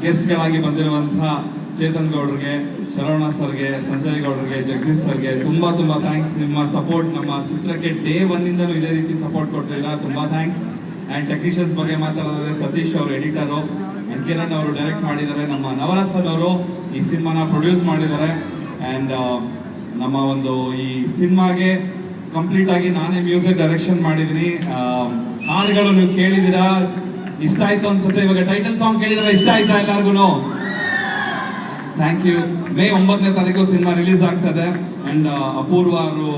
ಗೆಸ್ಟ್ಗಳಾಗಿ ಬಂದಿರುವಂತಹ ಚೇತನ್ ಗೌಡ್ರಿಗೆ, ಶರವಣ ಸರ್ಗೆ, ಸಂಜಯ್ ಗೌಡ್ರಿಗೆ, ಜಗದೀಶ್ ಸರ್ಗೆ ತುಂಬ ತುಂಬ ಥ್ಯಾಂಕ್ಸ್. ನಿಮ್ಮ ಸಪೋರ್ಟ್ ನಮ್ಮ ಚಿತ್ರಕ್ಕೆ ಡೇ ಒನ್ನಿಂದನೂ ಇದೇ ರೀತಿ ಸಪೋರ್ಟ್ ಕೊಡ್ತಿದ್ದೀರಾ, ತುಂಬ ಥ್ಯಾಂಕ್ಸ್. ಆ್ಯಂಡ್ ಟೆಕ್ನಿಷಿಯನ್ಸ್ ಬಗ್ಗೆ ಮಾತಾಡೋದಾದ್ರೆ ಸತೀಶ್ ಅವರು ಎಡಿಟರು, ಆ್ಯಂಡ್ ಕಿರಣ್ ಅವರು ಡೈರೆಕ್ಟ್ ಮಾಡಿದ್ದಾರೆ, ನಮ್ಮ ನವರಸನ್ ಅವರು ಈ ಸಿನಿಮಾನ ಪ್ರೊಡ್ಯೂಸ್ ಮಾಡಿದ್ದಾರೆ. ಆ್ಯಂಡ್ ನಮ್ಮ ಒಂದು ಈ ಸಿನಿಮಾಗೆ ಕಂಪ್ಲೀಟಾಗಿ ನಾನೇ ಮ್ಯೂಸಿಕ್ ಡೈರೆಕ್ಷನ್ ಮಾಡಿದ್ದೀನಿ. ಹಾಡುಗಳು ನೀವು ಕೇಳಿದ್ದೀರಾ, ಇಷ್ಟ ಆಯ್ತು ಅನ್ಸುತ್ತೆ. ಇವಾಗ ಟೈಟಲ್ ಸಾಂಗ್ ಕೇಳಿದ್ರೆ ಇಷ್ಟ ಆಯ್ತಾ ಎಲ್ಲರಿಗೂ? Thank you. ಮೇ 9ನೇ ತಾರೀಕು ಸಿನಿಮಾ ರಿಲೀಸ್ ಆಗ್ತದೆ. ಆ್ಯಂಡ್ ಅಪೂರ್ವ ಅವರು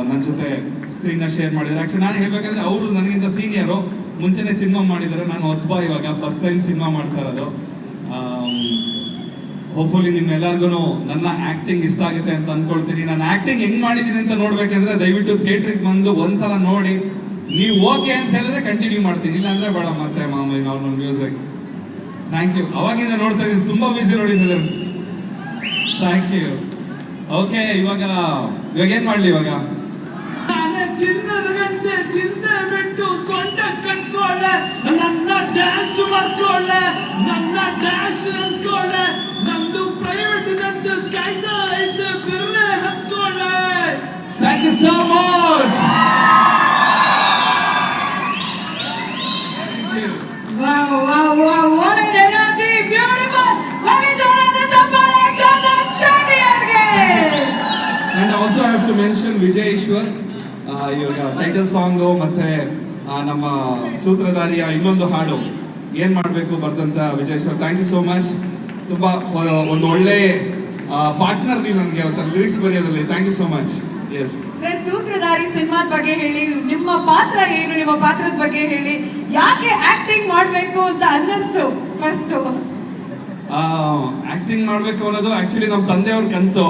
ನನ್ನ ಜೊತೆ ಸ್ಕ್ರೀನ್ನ ಶೇರ್ ಮಾಡಿದ್ದಾರೆ. ಆ್ಯಕ್ಚುಲಿ ನಾನು ಹೇಳ್ಬೇಕಂದ್ರೆ ಅವರು ನನಗಿಂತ ಸೀನಿಯರು, ಮುಂಚೆನೇ ಸಿನಿಮಾ ಮಾಡಿದ್ದಾರೆ. ನಾನು ಹೊಸಬ, ಇವಾಗ ಫಸ್ಟ್ ಟೈಮ್ ಸಿನಿಮಾ ಮಾಡ್ತಾ ಇರೋದು. ಹೋಪ್ಫುಲಿ ನಿಮ್ಮೆಲ್ಲರಿಗೂ ನನ್ನ ಆ್ಯಕ್ಟಿಂಗ್ ಇಷ್ಟ ಆಗುತ್ತೆ ಅಂತ ಅಂದ್ಕೊಳ್ತೀನಿ. ನಾನು ಆ್ಯಕ್ಟಿಂಗ್ ಹೆಂಗೆ ಮಾಡಿದ್ದೀನಿ ಅಂತ ನೋಡ್ಬೇಕಂದ್ರೆ ದಯವಿಟ್ಟು ಥಿಯೇಟ್ರಿಗೆ ಬಂದು ಒಂದ್ಸಲ ನೋಡಿ, ನೀವು ಓಕೆ ಅಂತ ಹೇಳಿದ್ರೆ ಕಂಟಿನ್ಯೂ ಮಾಡ್ತೀನಿ, ಇಲ್ಲಾಂದ್ರೆ ಬೇಡ ಮತ್ತೆ ಮಾಮೂಲಿ ನಾರ್ಮಲ್ ಮ್ಯೂಸಿಕ್. Thank you. ಅವಾಗಿಂದ ನೋಡ್ತಾ ಇದ್ದೀನಿ, ತುಂಬ ಬಿಸಿ ನೋಡಿದ್ದಾರೆ. Thank you. ಓಕೆ, ಇವಾಗ ಏನು ಮಾಡಲಿ? ಇವಾಗ ಚಿನ್ನದ ಗಂಟೆ ಚಿಂತೆ ಬಿಟ್ಟು ಸೊಂಟ ಕಟ್ಕೊಳ್ಳೆ, ನನ್ನ ಡ್ಯಾಶ್ ಮಾಡ್ಕೊಳ್ಳೆ, ನನ್ನ ಡ್ಯಾಶ್ ಅನ್ಕೊಳ್ಳೆ, ನಂದು ಪ್ರೈವೇಟ್ ಜಂಟು ಕಾಯ್ತಾ ಐತೆ ಬಿರ್ನೆ ಹತ್ಕೊಳ್ಳೆ. Thank you so much. Wow, wow, wow, what an energy, beautiful. Ladies and gentlemen, ಚಪ್ಪಾಳೆ ಚಂದನ್ ಶೆಟ್ಟಿ ಅವರಿಗೆ. And also I have to mention Vijay Eshwar, ಇವಾಗ ಟೈಟಲ್ ಸಾಂಗು ಮತ್ತೆ ನಮ್ಮ ಸೂತ್ರಧಾರಿಯ ಇನ್ನೊಂದು ಹಾಡು ಏನು ಮಾಡಬೇಕು ಬರ್ದಂತ Vijay Eshwar, thank you so much. ತುಂಬ ಒಂದು ಒಳ್ಳೆ ಪಾರ್ಟ್ನರ್ ನೀವು ನನಗೆ ಅವತ್ತು ಲಿರಿಕ್ಸ್ ಬರೆಯೋದ್ರಲ್ಲಿ. Thank you so much. Yes sir, Sutradhari ಸಿನಿಮಾದ ಬಗ್ಗೆ ಹೇಳಿ, ನಿಮ್ಮ ಪಾತ್ರ ಏನು, ನಿಮ್ಮ ಪಾತ್ರದ ಬಗ್ಗೆ ಹೇಳಿ, ಯಾಕೆ ಆಕ್ಟಿಂಗ್ ಮಾಡಬೇಕು ಅಂತ ಅನ್ನಿಸ್ತು ಫಸ್ಟ್? ಆಕ್ಟಿಂಗ್ ಮಾಡಬೇಕು ಅನ್ನೋದು ಆ್ಯಕ್ಚುಲಿ ನಮ್ಮ ತಂದೆಯವ್ರ ಕನಸು.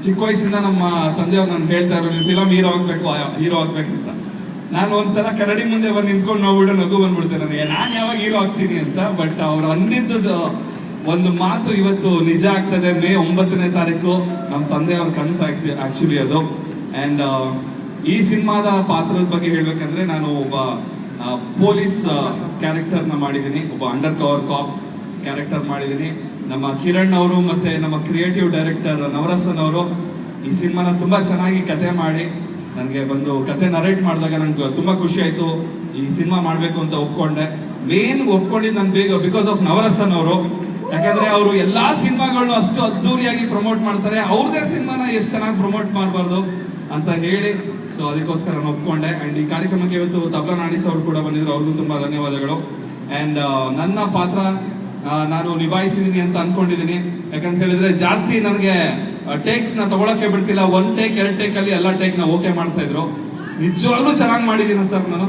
ಚಿಕ್ಕ ವಯಸ್ಸಿಂದ ನಮ್ಮ ತಂದೆಯವ್ರು ನಾನು ಹೇಳ್ತಾ ಇರೋ, ನೀವು ಫಿಲಮ್ ಹೀರೋ ಆಗ್ಬೇಕಂತ. ನಾನು ಒಂದ್ಸಲ ಕನ್ನಡಿ ಮುಂದೆ ಬಂದು ನಿಂತ್ಕೊಂಡು ನೋಡ್ಬಿಟ್ಟು ನಗು ಬಂದ್ಬಿಡ್ತೇನೆ ನನಗೆ, ನಾನು ಯಾವಾಗ ಹೀರೋ ಆಗ್ತೀನಿ ಅಂತ. ಬಟ್ ಅವ್ರು ಅಂದಿದ್ದು ಒಂದು ಮಾತು ಇವತ್ತು ನಿಜ ಆಗ್ತದೆ. ಮೇ 9ನೇ ತಾರೀಕು ನಮ್ಮ ತಂದೆಯವ್ರ ಕನಸು ಆ್ಯಕ್ಚುಲಿ ಅದು. ಆ್ಯಂಡ್ ಈ ಸಿನಿಮಾದ ಪಾತ್ರದ ಬಗ್ಗೆ ಹೇಳ್ಬೇಕಂದ್ರೆ, ನಾನು ಒಬ್ಬ ಪೊಲೀಸ್ ಕ್ಯಾರೆಕ್ಟರ್ನ ಮಾಡಿದ್ದೀನಿ, ಒಬ್ಬ ಅಂಡರ್ ಕವರ್ ಕಾಪ್ ಕ್ಯಾರೆಕ್ಟರ್ ಮಾಡಿದ್ದೀನಿ. ನಮ್ಮ ಕಿರಣ್ ಅವರು ಮತ್ತು ನಮ್ಮ ಕ್ರಿಯೇಟಿವ್ ಡೈರೆಕ್ಟರ್ ನವರಸನ್ ಅವರು ಈ ಸಿನಿಮಾನ ತುಂಬ ಚೆನ್ನಾಗಿ ಕತೆ ಮಾಡಿ ನನಗೆ ಬಂದು ಕತೆ ನರೇಟ್ ಮಾಡಿದಾಗ ನನಗೆ ತುಂಬ ಖುಷಿ ಆಯಿತು. ಈ ಸಿನಿಮಾ ಮಾಡಬೇಕು ಅಂತ ಒಪ್ಕೊಂಡೆ. ಮೇನ್ ಒಪ್ಕೊಂಡಿದ್ದು ನಾನು ಬಿಕಾಸ್ ಆಫ್ ನವರಸನ್ ಅವರು. ಯಾಕಂದರೆ ಅವರು ಎಲ್ಲ ಸಿನಿಮಾಗಳನ್ನೂ ಅಷ್ಟು ಅದ್ಧೂರಿಯಾಗಿ ಪ್ರಮೋಟ್ ಮಾಡ್ತಾರೆ, ಅವ್ರದ್ದೇ ಸಿನಿಮಾನ ಎಷ್ಟು ಚೆನ್ನಾಗಿ ಪ್ರಮೋಟ್ ಮಾಡಬಾರ್ದು ಅಂತ ಹೇಳಿ, ಸೊ ಅದಕ್ಕೋಸ್ಕರ ನಾನು ಒಪ್ಕೊಂಡೆ. ಆ್ಯಂಡ್ ಈ ಕಾರ್ಯಕ್ರಮಕ್ಕೆ ಇವತ್ತು ತಬ್ಲಾ ನಾಡಿಸ್ ಅವರು ಕೂಡ ಬಂದಿದ್ರು, ಅವ್ರಿಗೂ ತುಂಬ ಧನ್ಯವಾದಗಳು. ಆ್ಯಂಡ್ ನನ್ನ ಪಾತ್ರ ನಾನು ನಿಭಾಯಿಸಿದ್ದೀನಿ ಅಂತ ಅಂದ್ಕೊಂಡಿದ್ದೀನಿ. ಯಾಕಂತ ಹೇಳಿದರೆ ಜಾಸ್ತಿ ನನಗೆ ಟೇಕ್ಸ್ನ ತೊಗೊಳಕ್ಕೆ ಬಿಡ್ತಿಲ್ಲ. 1 ಟೇಕ್ 2 ಟೇಕಲ್ಲಿ ಎಲ್ಲ ಟೇಕ್ನ ಓಕೆ ಮಾಡ್ತಾಯಿದ್ರು. ನಿಜವಾಗ್ಲೂ ಚೆನ್ನಾಗಿ ಮಾಡಿದ್ದೀನಿ ಸರ್ ನಾನು.